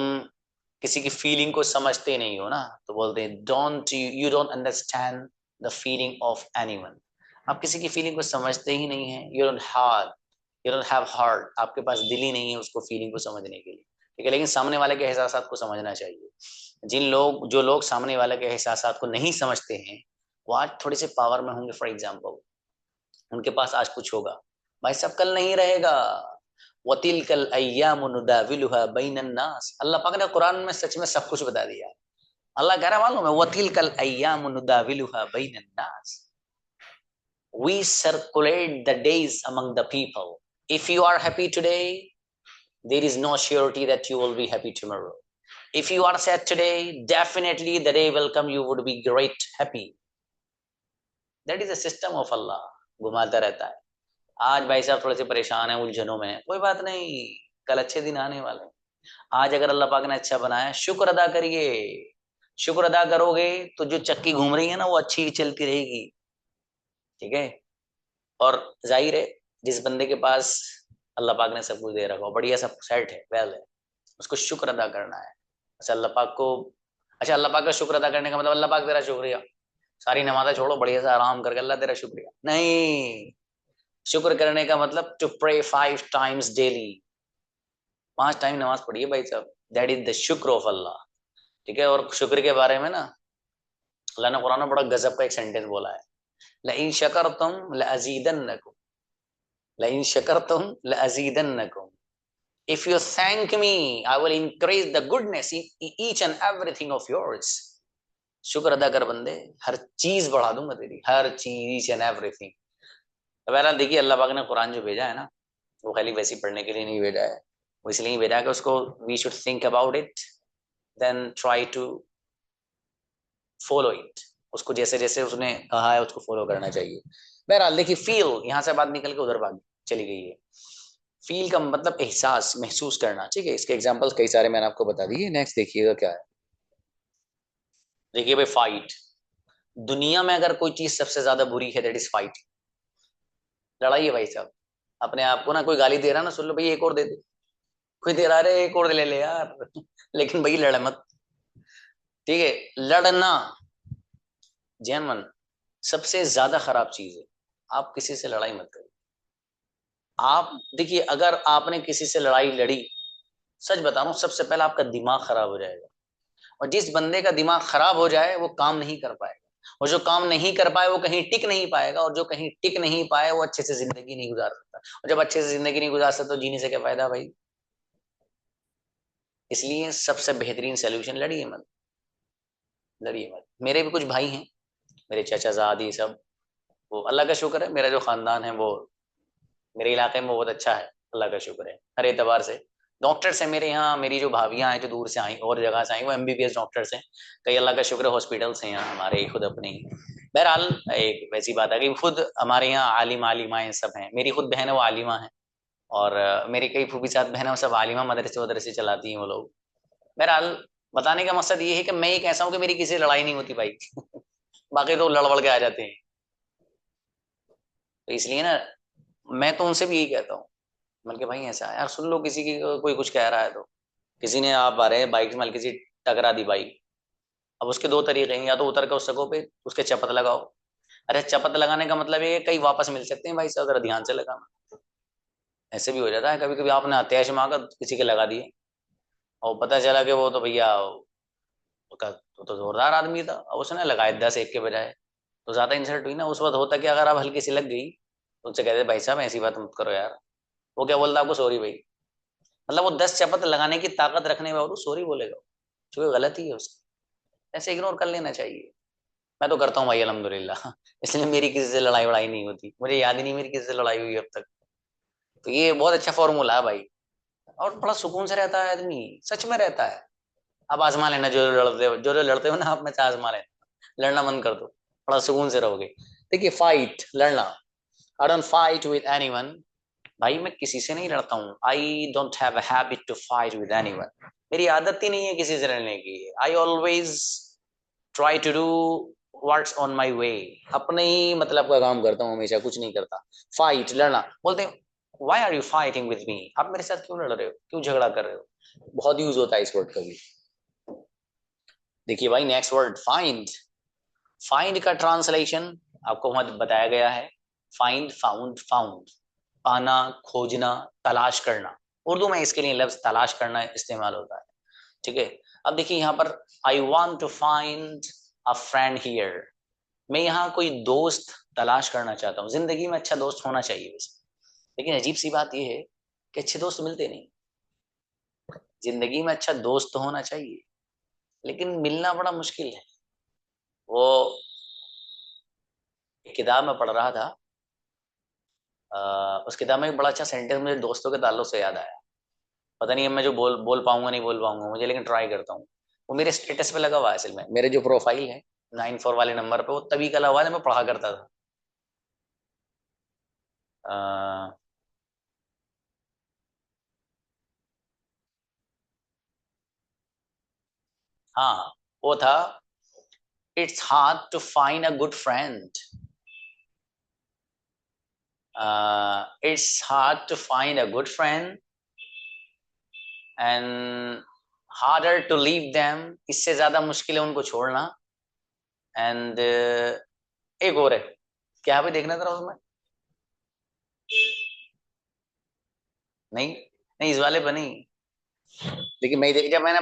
किसी की फीलिंग को समझते नहीं हो ना, तो बोलते हैं don't you don't understand the feeling of anyone. आप किसी की फीलिंग को समझते ही नहीं है। यू डोंट हैव हार्ट, आपके पास दिल ही नहीं है उसको फीलिंग को समझने के लिए। ठीक है, लेकिन सामने वाले के एहसास को समझना चाहिए। जो लोग सामने वाले के एहसास को नहीं समझते हैं वो आज थोड़े से पावर में होंगे। फॉर एग्जाम्पल, उनके पास आज कुछ होगा, भाई सब कल नहीं रहेगा। वतिलकल अय्यामु नुदाविलुहा बैनन नास। अल्लाह पाक ने कुरान में सच में सब कुछ बता दिया। अल्लाह कह रहा है मालूम है, वतिलकल अय्यामु नुदाविलुहा बैनन नास। We circulate the days among the people. If you are happy today, there is no surety that you will be happy tomorrow. If you are sad today, definitely the day will come you would be great happy. That is the system of Allah. घुमाता रहता है। आज भाई साहब थोड़े से परेशान है, उलझनों में, कोई बात नहीं, कल अच्छे दिन आने वाले। आज अगर अल्लाह पाक ने अच्छा बनाया, शुक्र अदा करिए। शुक्र अदा करोगे तो जो चक्की घूम रही है ना वो अच्छी चलती रहेगी। ठीक है, और जाहिर है जिस बंदे के पास अल्लाह पाक ने सब कुछ दे रखा हो, बढ़िया सब सेट है, वेल है, उसको शुक्र अदा करना है। अच्छा अल्लाह पाक को, अच्छा अल्लाह पाक का शुक्र अदा करने का मतलब अल्लाह पाक तेरा शुक्रिया, सारी नमाज़ें छोड़ो बढ़िया से आराम करके अल्लाह तेरा शुक्रिया नहीं। शुक्र करने का मतलब to pray 5 times daily. 5 time नमाज पढ़िए भाई साहब, दैट इज द शुक्र ऑफ अल्लाह। ठीक है, और शुक्र के बारे में ना अल्लाह ने कुरान में बड़ा गजब का एक सेंटेंस बोला है, लइन शकरतुम लअज़ीदन्नकुम, लइन शकरतुम लअज़ीदन्नकुम। If you thank me, I will increase the goodness in each and everything of yours। शुक्र अदा कर बंदे, हर चीज बढ़ा दूंगा तेरी, हर चीज, ईच एंड एवरीथिंग। तो बहरहाल देखिए अल्लाह पाक ने कुरान जो भेजा है ना, वो खाली वैसे पढ़ने के लिए नहीं भेजा है, वो इसलिए भेजा है कि उसको we should think about it, then try to follow it. उसको जैसे जैसे उसने कहा है उसको फॉलो करना चाहिए। बहरहाल देखिए फील, यहाँ से बात निकल के उधर भाग चली गई है। फील का मतलब एहसास, महसूस करना। ठीक है, इसके एग्जांपल्स कई सारे मैंने आपको बता दिए। नेक्स्ट देखिएगा क्या है, देखिए भाई फाइट। दुनिया में अगर कोई चीज सबसे ज्यादा बुरी है दैट इज फाइट, लड़ाई है भाई साहब। अपने आप को ना कोई गाली दे रहा ना, सुन लो भाई एक और दे दे, कोई दे रहा है एक और ले ले यार लेकिन भाई लड़ मत। ठीक है, लड़ना जैन मन सबसे ज्यादा खराब चीज है। आप किसी से लड़ाई मत करिए। आप देखिए, अगर आपने किसी से लड़ाई लड़ी, सच बता रहा हूं, सबसे पहले आपका दिमाग खराब हो जाएगा। और जिस बंदे का दिमाग खराब हो जाए वो काम नहीं कर पाएगा, और जो काम नहीं कर पाए वो कहीं टिक नहीं पाएगा, और जो कहीं टिक नहीं पाए वो अच्छे से जिंदगी नहीं गुजार सकता, और जब अच्छे से जिंदगी नहीं गुजार सकता तो जीने से क्या फायदा भाई। इसलिए सबसे बेहतरीन सोल्यूशन, लड़िए मत, लड़िए मत। मेरे भी कुछ भाई हैं, मेरे चाचाजाद, ये सब, वो अल्लाह का शुक्र है, मेरा जो खानदान है वो मेरे इलाके में बहुत अच्छा है, अल्लाह का शुक्र है हर एतबार से। डॉक्टर्स हैं मेरे यहाँ, मेरी जो भाभियां हैं जो दूर से आई और जगह से आई, वो एमबीबीएस डॉक्टर्स हैं। कई अल्लाह का शुक्र है हॉस्पिटल्स हैं यहाँ हमारे खुद अपने ही। बहरहाल, एक वैसी बात है कि खुद हमारे यहाँ आलिम आलिमाएं सब हैं। मेरी खुद बहन है वो आलिमा है, और मेरी कई फूफी साथ बहन है वो सब आलिमा, मदरसे वदरसे चलाती हैं वो लोग। बहरहाल, बताने का मकसद ये है कि मैं एक ऐसा हूँ कि मेरी किसी से लड़ाई नहीं होती भाई। बाकी तो लड़ वड़ के आ जाते हैं। तो इसलिए ना, मैं तो उनसे भी यही कहता हूँ, बल्कि भाई ऐसा है यार, सुन लो किसी की कोई कुछ कह रहा है तो। किसी ने, आप आ रहे हैं बाइक में, हल्की सी टकरा दी बाइक, अब उसके दो तरीके हैं, या तो उतर कर उस सको पे उसके चपत लगाओ। अरे चपत लगाने का मतलब ये है, कई वापस मिल सकते हैं भाई साहब, जरा ध्यान से लगाना। ऐसे भी हो जाता है कभी कभी, आपने अत्याश में आकर किसी के लगा दिए, और पता चला कि वो तो भैया तो जोरदार आदमी था, और उसने लगाए 10 एक के बजाय, तो ज्यादा इंसल्ट हुई ना। उस वक्त होता कि अगर आप हल्की सी लग गई तो उनसे कहते भाई साहब ऐसी बात मत करो यार, वो क्या बोलता आपको, सॉरी भाई। मतलब वो 10 चपत लगाने की ताकत रखने में और सॉरी बोलेगा, जो गलती है उसकी, ऐसे इग्नोर कर लेना चाहिए। मैं तो करता हूँ भाई अल्हम्दुलिल्लाह। इसलिए मेरी किसी से लड़ाई वड़ाई नहीं होती, मुझे याद ही नहीं मेरी किसी से लड़ाई हुई अब तक। तो ये बहुत अच्छा फॉर्मूला है भाई, और बड़ा सुकून से रहता है आदमी, सच में रहता है। आप आजमा लेना, जो जो लड़ते हो, जो जो लड़ते हो ना, आप में से आजमा लेना, लड़ना बंद कर दो, बड़ा सुकून से रहोगे। देखिए, फाइट, लड़ना, I don't fight with anyone. भाई मैं किसी से नहीं लड़ता हूँ, I don't have a habit to fight with anyone. मेरी आदत ही नहीं है किसी से लड़ने की। I always try to do what's on my way. अपने ही मतलब का काम करता हूँ हमेशा, कुछ नहीं करता। फाइट, लड़ना, बोलते हैं why are you fighting with me, आप मेरे साथ क्यों लड़ रहे हो, क्यों झगड़ा कर रहे हो। बहुत यूज होता है इस वर्ड का भी। देखिए भाई, नेक्स्ट वर्ड फाइंड। फाइंड का ट्रांसलेशन आपको वहां बताया गया है। फाइंड, फाउंड, फाउंड, पाना, खोजना, तलाश करना। उर्दू में इसके लिए लफ्ज तलाश करना इस्तेमाल होता है। ठीक है। अब देखिए यहाँ पर, I want to find a friend here. मैं यहाँ कोई दोस्त तलाश करना चाहता हूँ। जिंदगी में अच्छा दोस्त होना चाहिए वैसे, लेकिन अजीब सी बात यह है कि अच्छे दोस्त मिलते नहीं। जिंदगी में अच्छा दोस्त तो होना चाहिए, लेकिन मिलना बड़ा मुश्किल है। वो एक किताब में पढ़ रहा था, उस किताब में एक बड़ा अच्छा सेंटेंस मुझे दोस्तों के ताल्लुक से याद आया। पता नहीं अब मैं जो बोल बोल पाऊंगा नहीं बोल पाऊंगा मुझे, लेकिन ट्राई करता हूँ। वो मेरे स्टेटस पे लगा हुआ है, असल में मेरे जो प्रोफाइल है 94 वाले नंबर पे, वो तभी का लगा हुआ है जब मैं पढ़ा करता था। अ, हाँ, वो था, it's hard to find a good friend, it's hard to find a good friend and harder to leave them, इससे ज्यादा मुश्किल है उनको छोड़ना। एंड एक और है, क्या भी देखना था उसमें, नहीं, नहीं इस वाले पर नहीं। लेकिन मैं जब मैंने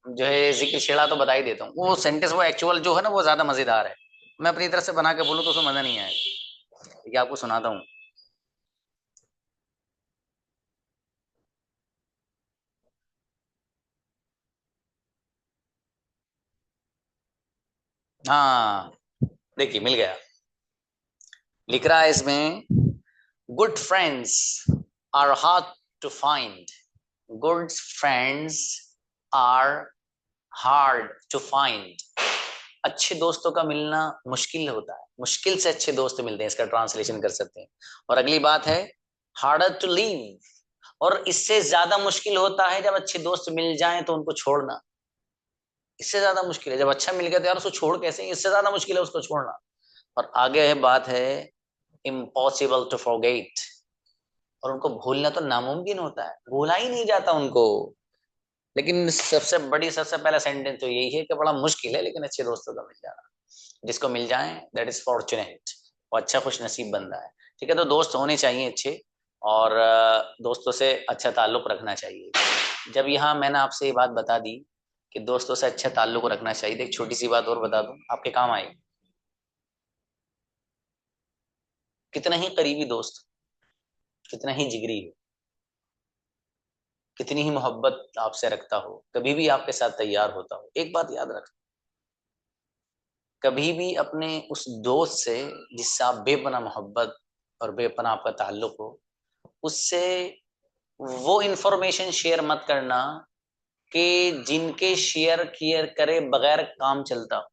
जो है जिक्र छेड़ा तो बता ही देता हूँ। वो सेंटेंस, वो एक्चुअल जो है ना, वो ज्यादा मजेदार है। मैं अपनी तरफ से बना के बोलूँ तो उसमें मजा नहीं आएगा। ठीक है, आपको सुनाता हूँ। हाँ, देखिए मिल गया। लिख रहा है इसमें, good friends are hard to find, good friends are hard to find. अच्छे दोस्तों का मिलना मुश्किल होता है, मुश्किल से अच्छे दोस्त मिलते हैं, इसका ट्रांसलेशन कर सकते हैं। और अगली बात है, हार्डर टू लीव, और इससे ज्यादा मुश्किल होता है जब अच्छे दोस्त मिल जाएं तो उनको छोड़ना। इससे ज्यादा मुश्किल है जब अच्छा मिल गया तो यार उसको छोड़ कैसे, इससे ज्यादा मुश्किल है उसको छोड़ना। और आगे है बात है, इम्पॉसिबल टू फॉरगेट, और उनको भूलना तो नामुमकिन होता है, भूला ही नहीं जाता उनको। लेकिन सबसे पहला सेंटेंस तो यही है कि बड़ा मुश्किल है लेकिन अच्छे दोस्तों का मिल जाना। जिसको मिल जाए दैट इज फॉर्चुनेट, वो अच्छा खुश नसीब बंदा है। ठीक है, तो दोस्त होने चाहिए अच्छे, और दोस्तों से अच्छा ताल्लुक रखना चाहिए। जब यहाँ मैंने आपसे ये बात बता दी कि दोस्तों से अच्छा ताल्लुक रखना चाहिए, तो एक छोटी सी बात और बता दूं, आपके काम आएगी। कितना ही करीबी दोस्त, कितना ही जिगरी हो, कितनी ही मोहब्बत आपसे रखता हो, कभी भी आपके साथ तैयार होता हो, एक बात याद रख, कभी भी अपने उस दोस्त से जिससे आप बेपना मोहब्बत और बेपना आपका ताल्लुक हो, उससे वो इंफॉर्मेशन शेयर मत करना कि जिनके शेयर किए करे बगैर काम चलता हो।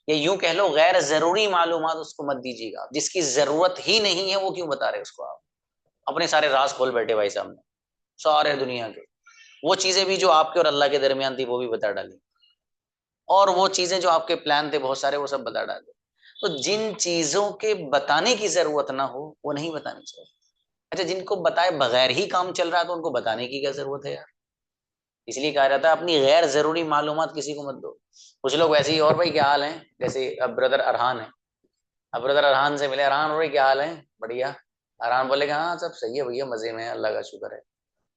या यूं कह लो, गैर जरूरी मालूमात उसको मत दीजिएगा, जिसकी जरूरत ही नहीं है वो क्यों बता रहे उसको आप। अपने सारे राज खोल बैठे भाई सामने, सारे दुनिया के, वो चीजें भी जो आपके और अल्लाह के दरमियान थी वो भी बता डाली, और वो चीजें जो आपके प्लान थे बहुत सारे वो सब बता डाले। तो जिन चीजों के बताने की जरूरत ना हो वो नहीं बतानी चाहिए। अच्छा, जिनको बताए बगैर ही काम चल रहा है तो उनको बताने की क्या जरूरत है यार। इसलिए कहा जाता है अपनी गैर जरूरी मालूमात किसी को मत दो। कुछ लोग वैसे ही, और भाई क्या हाल है, जैसे अब ब्रदर अरहान है, अब ब्रदर अरहान से मिले, अरहान भाई क्या हाल है, बढ़िया। अरहान बोलेगा हाँ सब सही है भैया, मजे में है, अल्लाह का शुक्र है।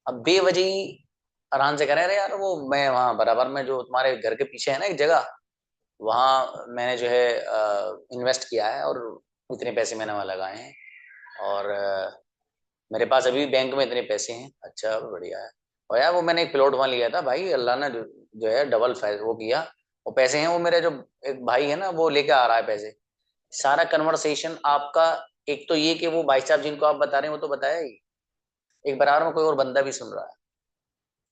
अब बेवजह अरहान से कह रहे यार वो मैं वहाँ बराबर में जो तुम्हारे घर के पीछे है ना एक जगह, वहाँ मैंने जो है इन्वेस्ट किया है और इतने पैसे मैंने वहाँ लगाए हैं, और मेरे पास अभी बैंक में इतने पैसे हैं। अच्छा बढ़िया है। और यार वो मैंने एक प्लॉट वहाँ लिया था भाई, अल्लाह ने जो है डबल वो किया, वो पैसे हैं वो मेरे जो एक भाई है ना वो लेके आ रहा है पैसे। सारा कन्वर्सेशन आपका, एक तो ये कि वो भाई साहब जिनको आप बता रहे हैं वो तो बताया ही, एक बराबर में कोई और बंदा भी सुन रहा है।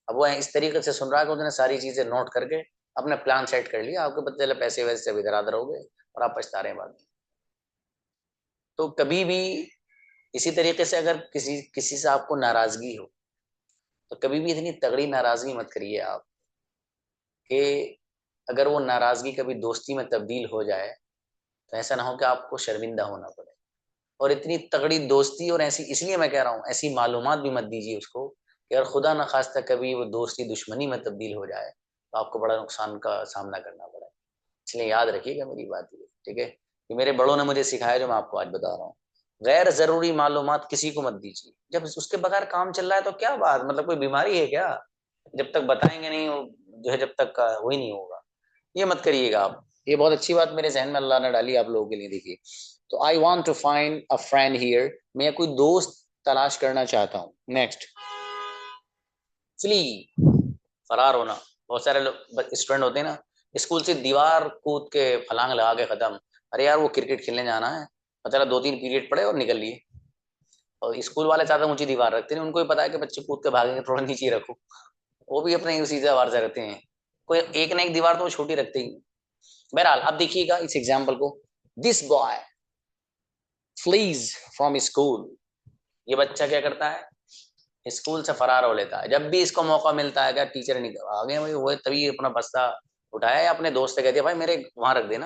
अब वो इस तरीके से सुन रहा है कि उसने सारी चीजें नोट करके अपने प्लान सेट कर लिया, आपके पता चले पैसे वैसे सब इधर उधर हो गए और आप पछता रहे हैं बाद में। तो कभी भी इसी तरीके से अगर किसी किसी से आपको नाराजगी हो, तो कभी भी इतनी तगड़ी नाराजगी मत करिए आप कि अगर वो नाराजगी कभी दोस्ती में तब्दील हो जाए, तो ऐसा ना हो कि आपको शर्मिंदा होना पड़े। और इतनी तगड़ी दोस्ती, और ऐसी इसलिए मैं कह रहा हूँ ऐसी मालूमात भी मत दीजिए उसको कि अगर खुदा न खास्ता कभी वो दोस्ती दुश्मनी में तब्दील हो जाए तो आपको बड़ा नुकसान का सामना करना पड़े। इसलिए याद रखिएगा मेरी बात ये, ठीक है, कि मेरे बड़ों ने मुझे सिखाया जो मैं आपको आज बता रहा हूँ। गैर जरूरी मालूमात किसी को मत दीजिए, जब उसके बगैर काम चल रहा है तो क्या बात, मतलब कोई बीमारी है क्या, जब तक बताएंगे नहीं जो है जब तक हो ही नहीं होगा, ये मत करिएगा आप। ये बहुत अच्छी बात मेरे जहन में अल्लाह ने डाली आप लोगों के लिए, देखिए। तो I want to find a friend here, मैं कोई दोस्त तलाश करना चाहता हूँ। नेक्स्ट, फ्ली, फरार होना। बहुत सारे लोग स्टूडेंट होते हैं ना, स्कूल से दीवार कूद के फलांग लगा के खत्म। अरे यार वो क्रिकेट खेलने जाना है, मतलब 2-3 पीरियड पढ़े और निकल लिए। और स्कूल वाले ज्यादा ऊंची दीवार रखते नहीं, उनको भी पता है कि बच्चे कूद के भागेंगे, थोड़ा नीचे रखो। वो भी अपने उसी दीवार से रखते हैं, कोई एक ना एक दीवार तो वो छोटी रखते ही। बहरहाल अब देखिएगा इस एग्जाम्पल को, this boy fleas from school, ये बच्चा क्या करता है, स्कूल से फरार हो लेता है। जब भी इसको मौका मिलता है, क्या टीचर आगे भाई वो तभी अपना बस्ता उठाया या अपने दोस्त से कह दिया भाई मेरे वहां रख देना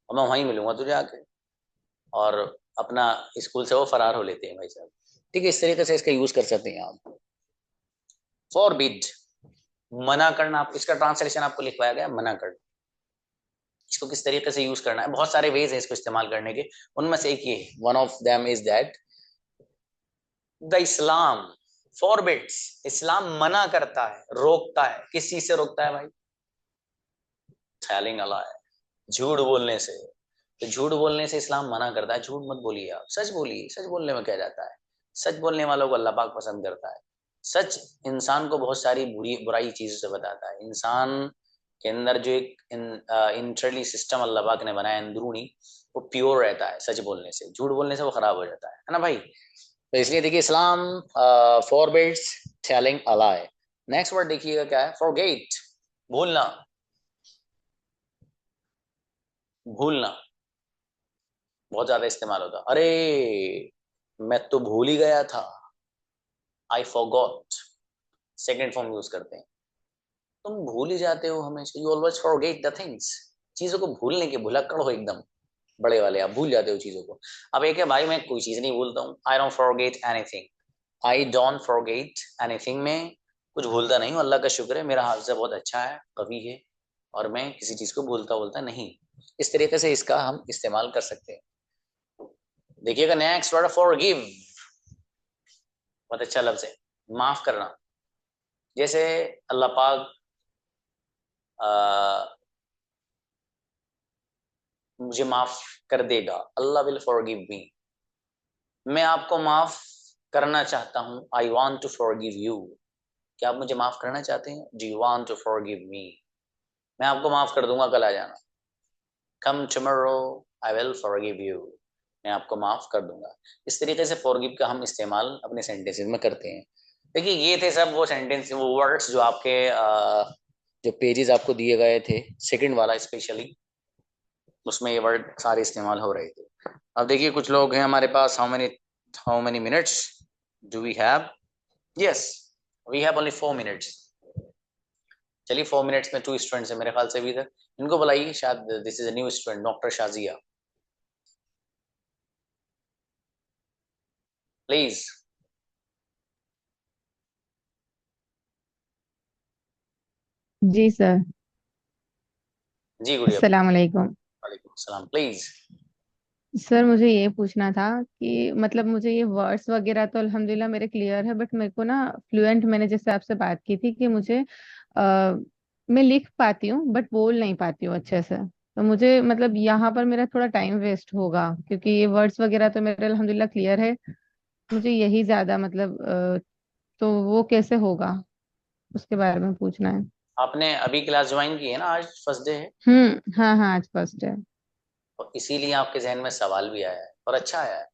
और मैं वहीं मिलूंगा तुझे आके, और अपना स्कूल से वो फरार हो लेते हैं भाई साहब। ठीक है, इस तरीके से इसका यूज कर सकते हैं आप। फॉरबिड, मना करना, आप इसका ट्रांसलेशन आपको लिखवाया गया मना करना। इसको किस तरीके से यूज करना है, बहुत सारे वेज है इसको इस्तेमाल करने के, उनमें से एक ये, one of them is that the Islam forbids, Islam मना करता है, रोकता है। किस चीज से रोकता है भाई, टेलिंग अ लाई, झूठ बोलने से। तो झूठ बोलने से इस्लाम मना करता है, झूठ मत बोलिए आप, सच बोलिए। सच बोलने में क्या जाता है, सच बोलने वालों को अल्लाह पाक पसंद करता है। सच इंसान को बहुत सारी बुरी बुराई चीजों से बताता है। इंसान के अंदर जो एक इंटरली सिस्टम अल्लाह पाक ने बनाया अंदरूनी, वो प्योर रहता है सच बोलने से, झूठ बोलने से वो खराब हो जाता है ना भाई। तो इसलिए देखिए Islam forbids telling a lie. Next word देखिएगा क्या है, फॉरगेट, भूलना। भूलना बहुत ज्यादा इस्तेमाल होता, अरे मैं तो भूल ही गया था, I forgot, second form use करते हैं। तुम भूल ही जाते हो हमेशा, you always forget the things, चीजों को भूलने के भुलक्कड़ हो एकदम, बड़े वाले आप भूल जाते हो चीजों को। अब एक है भाई मैं कोई चीज नहीं भूलता हूँ, I don't forget anything, I don't forget anything में कुछ भूलता नहीं हूँ, अल्लाह का शुक्र है, मेरा हाफिजा बहुत अच्छा है, कवि है, और मैं किसी चीज को भूलता भूलता नहीं। इस तरीके से इसका हम इस्तेमाल कर सकते हैं। देखिएगा नेक्स्ट वर्ड फॉरगिव, बहुत अच्छा लफ्ज है, माफ करना। जैसे अल्लाह पाक मुझे माफ कर देगा, अल्लाह विल फॉरगिव मी, मैं आपको माफ करना चाहता हूँ, I want to forgive you, क्या आप मुझे माफ करना चाहते हैं, do you want to forgive me, मैं आपको माफ कर दूंगा कल आ जाना, come tomorrow I will forgive you, मैं आपको माफ कर दूंगा। इस तरीके से फॉरगिव का हम इस्तेमाल अपने सेंटेंसेस में करते हैं। देखिए ये थे सब वो सेंटेंस, वो वर्ड्स जो आपके जो पेजेस आपको दिए गए थे, सेकंड वाला स्पेशली, उसमें ये वर्ड सारे इस्तेमाल हो रहे थे। अब देखिए कुछ लोग हैं हमारे पास, how many minutes do we have, yes we have only 4 minutes. चलिए 4 मिनट्स में 2 स्टूडेंट्स है मेरे ख्याल से अभी तक, इनको बुलाइए, शायद this is a new student, doctor Shazia, please. जी सर। जी गुड़िया, अस्सलाम वालेकुम। वालेकुम सलाम, प्लीज। सर मुझे ये पूछना था कि मतलब मुझे ये वर्ड्स वगैरह तो अल्हम्दुलिल्लाह मेरे क्लियर है, बट मेरे को ना फ्लुएंट, मैंने जैसे आपसे बात की थी कि मुझे मैं लिख पाती हूँ बट बोल नहीं पाती हूँ अच्छे से। तो मुझे मतलब यहाँ पर मेरा थोड़ा टाइम वेस्ट होगा, क्योंकि ये वर्ड्स वगैरह तो मेरे अल्हम्दुलिल्लाह क्लियर है। मुझे यही ज्यादा मतलब तो वो कैसे होगा, उसके बारे में पूछना है। आपने अभी क्लास ज्वाइन की है ना, आज फर्स्ट डे है, हाँ हाँ, आज फर्स्ट है। और इसीलिए आपके जहन में सवाल भी आया है, और अच्छा आया है।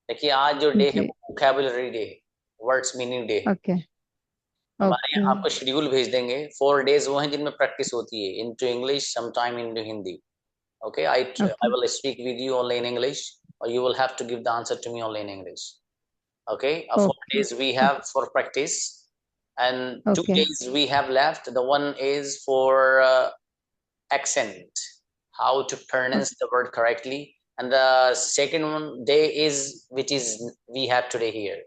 देखिए आज जो डे है जी। वो वोकैबुलरी डे है, वर्ड्स मीनिंग डे है। ओके। हमारे ओके। यहाँ आपको शेड्यूल भेज देंगे, 4 डेज वो हैं जिनमें प्रैक्टिस होती है, into English sometime into Hindi. Okay, I okay. will speak with you only in English, or you will have to give the answer to me only in English. Okay, four okay. days we have for practice, and two okay. days we have left. The one is for accent, how to pronounce the word correctly, and the second one day is which is we have today here.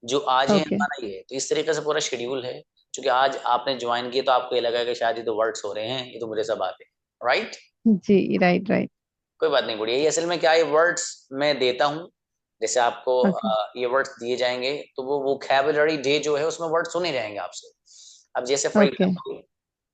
जो आज है okay. हमारा ये, तो इस तरीके से पूरा शेड्यूल है। क्योंकि आज आपने ज्वाइन किया तो आपको ये लगा कि शायद ये तो वर्ड्स हो रहे हैं, ये तो मुझे सब आते हैं, राइट? जी, राइट राइट। कोई बात नहीं गुड़िया, ये असल में क्या है, वर्ड्स मैं देता हूँ, जैसे आपको ओके। ये वर्ड्स दिए जाएंगे तो वो वोकैबुलरी डे जो है उसमें वर्ड सुने जाएंगे आपसे। अब जैसे फॉर ओके। एग्जाम्पल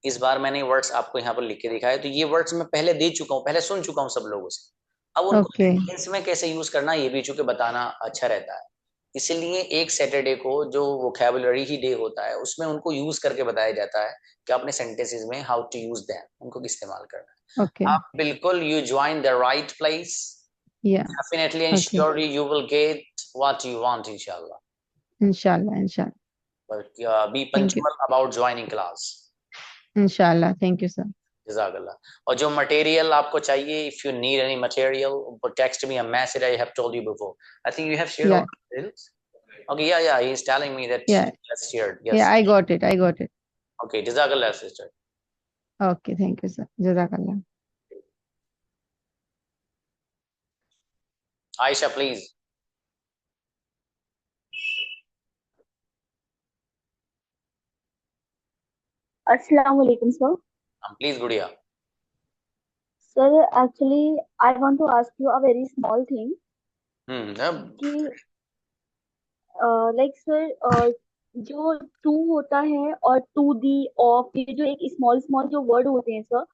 इस बार मैंने वर्ड्स आपको यहाँ पर लिख के दिखाया, तो ये वर्ड्स मैं पहले दे चुका हूँ, पहले सुन चुका हूँ सब लोगों से। अब उनको ओके। सेंटेंस में कैसे यूज करना ये भी चूंकि बताना अच्छा रहता है, इसलिए एक सैटरडे को जो वोकैबुलरी ही डे होता है उसमें उनको यूज करके बताया जाता है कि अपने सेंटेंसेस में हाउ टू यूज देम, उनको इस्तेमाल करना ओके। है। आप बिल्कुल you join the right place, या। definitely and okay. surely you will get what you want inshallah, इंशाल्लाह इंशाल्लाह। but be thank you. punctual about joining class. इंशाल्लाह, थैंक यू सर। Jazakallah. और जो मटेरियल आपको चाहिए, if you need any material, text me a message, I have told you before. I think you have shared all या। the details. Okay, yeah, yeah, he's telling me that या। he has shared. Yeah, Yes. I got it, I got it. Okay, Jazakallah, sister. Okay, thank you sir, जज़ाकल्लाह। Aisha, please. अस्सलाम वालेकुम sir. Please, Gudiya. Sir actually I want to ask you a very small thing कि like sir जो to होता है और to the of, ये जो एक स्मॉल स्मॉल जो वर्ड होते हैं सर,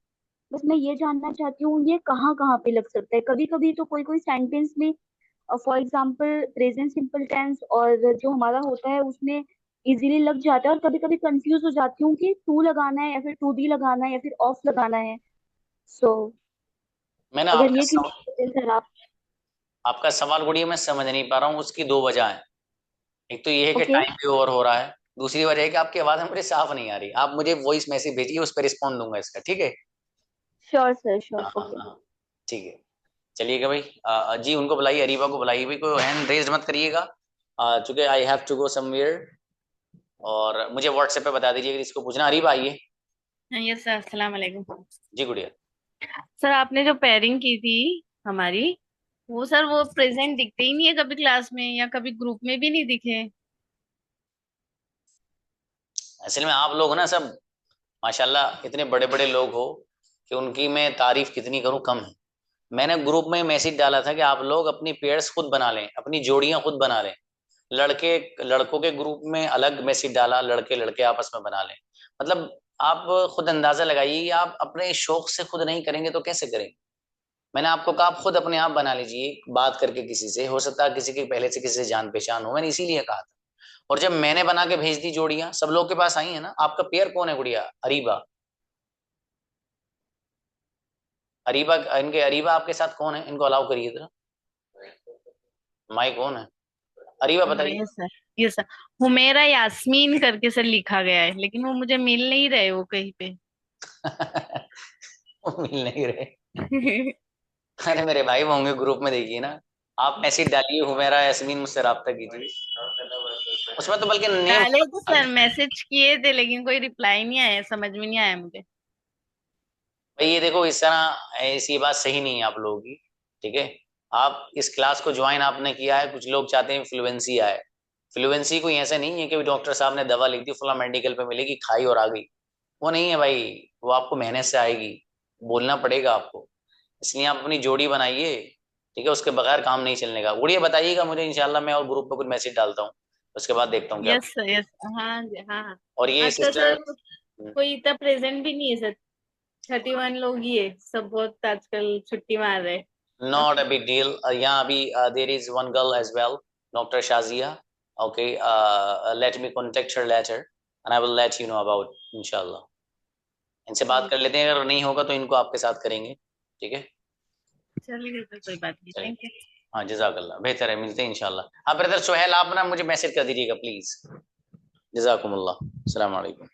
बस मैं ये जानना चाहती हूँ ये कहाँ कहाँ पे लग सकता है। कभी कभी तो कोई कोई सेंटेंस में for example present simple tense और जो हमारा होता है उसमें इजीली लग जाता है, और कभी कभी कंफ्यूज हो जाती हूँ कि टू लगाना है या फिर टू दी लगाना है या फिर ऑफ लगाना है। सो मैंने अगर ये क्लियर कर दें सर आप। आपका सवाल गुड़िया मैं समझ नहीं पा रहा हूँ, उसकी दो वजह है। एक तो ये है कि ओके। टाइम भी ओवर हो रहा है, दूसरी वजह है कि आपकी आवाज मुझे साफ नहीं आ रही। आप मुझे वॉइस मैसेज भेजिए, उस पर रिस्पॉन्ड दूंगा इसका, ठीक है? Sure sir, sure. हाँ हाँ ओके। हाँ, ठीक है। चलिएगा भाई, जी उनको बुलाइए, अरीबा को बुलाइए भाई, कोई हैंड रेज मत करिएगा, चूंकि I have to go somewhere. और मुझे व्हाट्सएप पे बता दीजिए अगर इसको पूछना। अरीबा आइए। यस सर, अस्सलाम वालेकुम। जी गुड़िया। सर आपने जो पेयरिंग की थी हमारी, वो सर वो प्रेजेंट दिखते ही नहीं है कभी क्लास में, या कभी ग्रुप में भी नहीं दिखे। असल में आप लोग ना सब माशाल्लाह इतने बड़े बड़े लोग हो कि उनकी मैं तारीफ कितनी करूं कम है। मैंने ग्रुप में मैसेज डाला था कि आप लोग अपनी पेयर्स खुद बना लें, अपनी जोड़ियां खुद बना लें। लड़के लड़कों के ग्रुप में अलग मैसेज डाला, लड़के लड़के आपस में बना लें। मतलब आप खुद अंदाजा लगाइए, आप अपने शौक से खुद नहीं करेंगे तो कैसे करेंगे। मैंने आपको कहा आप खुद अपने आप बना लीजिए, बात करके किसी से, हो सकता है किसी के पहले से किसी से जान पहचान हो, मैंने इसीलिए कहा था। और जब मैंने बना के भेज दी जोड़ियां, सब लोग के पास आई है ना। आपका पेयर कौन है गुड़िया? अरीबा। अरीबा, इनके अरीबा आपके साथ कौन है? इनको अलाउ करिए जरा। माई कौन है? अरीबा हाँ बताइए। Yes sir, yes sir. Humera Yasmeen करके सर लिखा गया है, लेकिन वो मुझे मिल नहीं रहे वो कहीं पे। वो मिल नहीं रहे। अरे मेरे भाई वो होंगे ग्रुप में, देखिए ना। आप मैसेज डालिए हुमेरा यास्मीन, मुझसे राब्ता कीजिए। उसमें तो बल्कि नेम। डाले तो सर, मैसेज किए थे, लेकिन कोई रिप्लाई नहीं आया, समझ में नहीं आया मुझे। भाई ये देखो, इस तरह ऐसी बात सही नहीं है आप लोगों की। ठीक है। आप इस क्लास को ज्वाइन आपने किया है, कुछ लोग चाहते हैं फ्लुएंसी आए। फ्लुएंसी कोई ऐसा नहीं है कि डॉक्टर साहब ने दवा लिख दी फला मेडिकल पे मिलेगी, खाई और आ गई। वो नहीं है भाई। वो आपको मेहनत से आएगी, बोलना पड़ेगा आपको। इसलिए आप अपनी जोड़ी बनाइए। ठीक है, उसके बगैर काम नहीं चलने का। गुड़िया बताइएगा मुझे, इंशाल्लाह मैं और ग्रुप पे कुछ मैसेज डालता हूँ, उसके बाद देखता हूँ क्या। Yes sir, yes. हाँ जी, हाँ हाँ। और ये आज का सिस्टर। सर कोई इतना प्रेजेंट भी नहीं है सर। 31 लोग ही है, सब बहुत आजकल छुट्टी मार रहे हैं। Not a big deal. यहाँ अभी there is one girl as well, doctor Shazia. Okay, let me contact her later and I will let you know about, इंशाल्लाह। इनसे बात कर लेते हैं, अगर नहीं होगा तो इनको आपके साथ करेंगे। ठीक है। चलिए सर, कोई बात नहीं, चलिए। Thank you. हाँ जजाकल्ला, बेहतर है, मिलते हैं इंशाल्लाह। हाँ ब्रदर सुहेल, आप ना मुझे मैसेज कर दीजिएगा प्लीज। जजाकुमुल्लाह, अस्सलाम वालेकुम।